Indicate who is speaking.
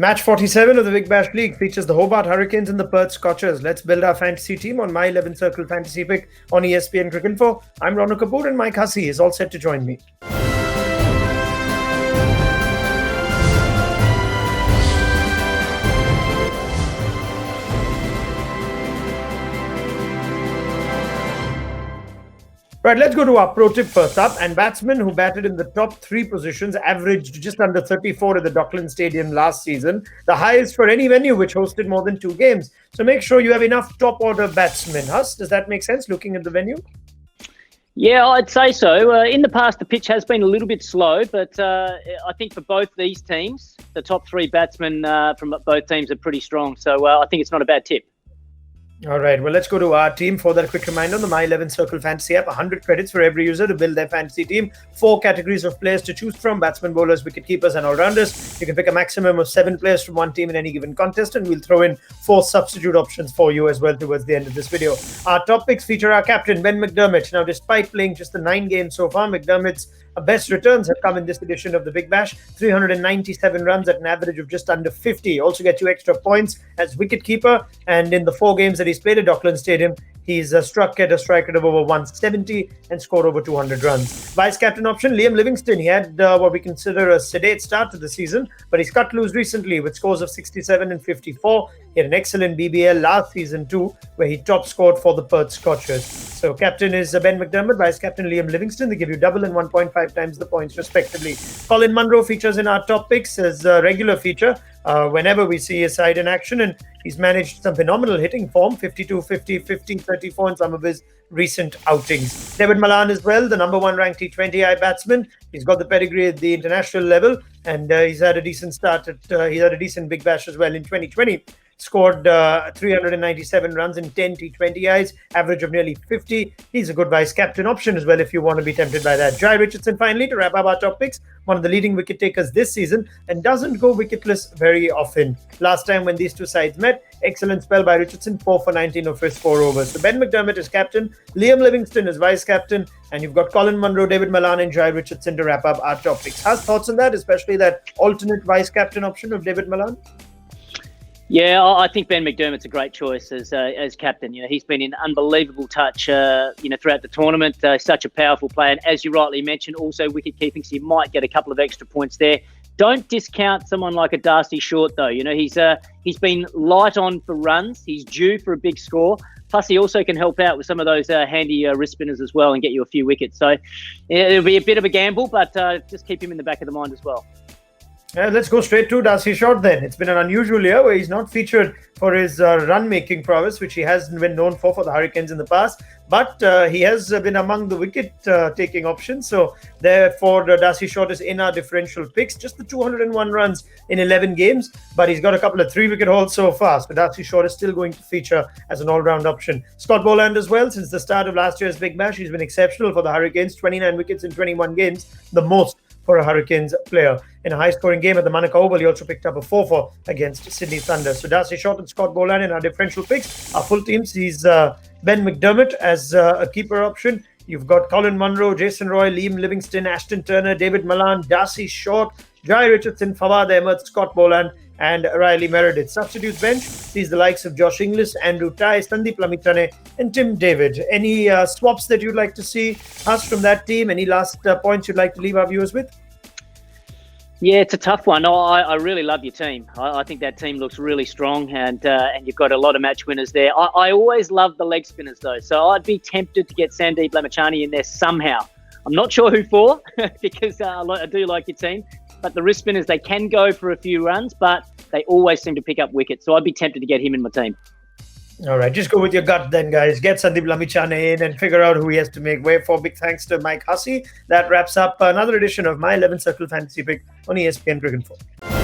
Speaker 1: Match 47 of the Big Bash League features the Hobart Hurricanes and the Perth Scorchers. Let's build our fantasy team on my 11 Circle Fantasy Pick on ESPN Cricinfo. I'm Raunak Kapoor and Mike Hussey is all set to join me. Right, let's go to our pro tip first up. And batsmen who batted in the top three positions averaged just under 34 at the Dockland Stadium last season, the highest for any venue which hosted more than 2 games. So make sure you have enough top order batsmen. Huss, does that make sense looking at the venue?
Speaker 2: Yeah, I'd say so. In the past, the pitch has been a little bit slow, but I think for both these teams, the top 3 batsmen from both teams are pretty strong. So I think it's not a bad tip.
Speaker 1: All right, well, let's go to our team. For that, quick reminder on the My 11 Circle Fantasy app, 100 credits for every user to build their fantasy team. 4 categories of players to choose from: batsmen, bowlers, wicket keepers, and all-rounders. You can pick a maximum of 7 players from one team in any given contest, and we'll throw in 4 substitute options for you as well towards the end of this video. Our top picks feature our captain, Ben McDermott. Now, despite playing just the 9 games so far, McDermott's best returns have come in this edition of the Big Bash. 397 runs at an average of just under 50. Also get you extra points as wicketkeeper. And in the 4 games that he's played at Dockland Stadium, he's struck at a strike rate of over 170 and scored over 200 runs. Vice captain option, Liam Livingstone. He had what we consider a sedate start to the season, but he's cut loose recently with scores of 67 and 54. He had an excellent BBL last season too, where he top scored for the Perth Scorchers. So captain is Ben McDermott, vice captain Liam Livingstone. They give you double and 1.5 times the points respectively. Colin Munro features in our top picks as a regular feature whenever we see his side in action, and he's managed some phenomenal hitting form, 52, 50, 50, 34 in some of his recent outings. David Malan as well, the number 1 ranked T20I batsman. He's got the pedigree at the international level, and he's had a decent start at he's had a decent Big Bash as well in 2020. Scored 397 runs in 10 T20Is, average of nearly 50. He's a good vice-captain option as well if you want to be tempted by that. Jai Richardson, finally, to wrap up our top picks, one of the leading wicket takers this season and doesn't go wicketless very often. Last time when these two sides met, excellent spell by Richardson, 4 for 19 of his 4 overs. So Ben McDermott is captain, Liam Livingstone is vice-captain, and you've got Colin Munro, David Malan and Jai Richardson to wrap up our top picks. Has thoughts on that, especially that alternate vice-captain option of David Malan?
Speaker 2: Yeah, I think Ben McDermott's a great choice as captain. You know, he's been in unbelievable touch, throughout the tournament. Such a powerful player, and as you rightly mentioned, also wicket keeping. So you might get a couple of extra points there. Don't discount someone like a Darcy Short, though. You know, he's been light on for runs. He's due for a big score. Plus, he also can help out with some of those handy wrist spinners as well and get you a few wickets. So it'll be a bit of a gamble, but just keep him in the back of the mind as well.
Speaker 1: Let's go straight to Darcy Short then. It's been an unusual year where he's not featured for his run-making prowess, which he has been known for the Hurricanes in the past. But he has been among the wicket-taking options. So therefore, Darcy Short is in our differential picks. Just the 201 runs in 11 games. But he's got a couple of 3-wicket hauls so far. So Darcy Short is still going to feature as an all-round option. Scott Boland as well. Since the start of last year's Big Bash, he's been exceptional for the Hurricanes. 29 wickets in 21 games. The most for a Hurricanes player. In a high-scoring game at the Manukau Oval, he also picked up a 4-4 against Sydney Thunder. So Darcy Short and Scott Boland in our differential picks. Our full teams, he's Ben McDermott as a keeper option. You've got Colin Munro, Jason Roy, Liam Livingstone, Ashton Turner, David Malan, Darcy Short, Jai Richardson, Fawad Ahmed, Scott Boland, and Riley Meredith. Substitutes bench, these the likes of Josh Inglis, Andrew Tye, Sandeep Lamitane, and Tim David. Any swaps that you'd like to see us from that team? Any last points you'd like to leave our viewers with?
Speaker 2: Yeah, it's a tough one. I really love your team. I think that team looks really strong, and you've got a lot of match winners there. I always love the leg spinners, though, so I'd be tempted to get Sandeep Lamitane in there somehow. I'm not sure who for, because I do like your team. But the wrist spinners, they can go for a few runs, but they always seem to pick up wickets. So I'd be tempted to get him in my team.
Speaker 1: All right, just go with your gut then, guys. Get Sandeep Lamitane in and figure out who he has to make way for. Big thanks to Mike Hussey. That wraps up another edition of my 11 Circle Fantasy Pick on ESPN Cricinfo.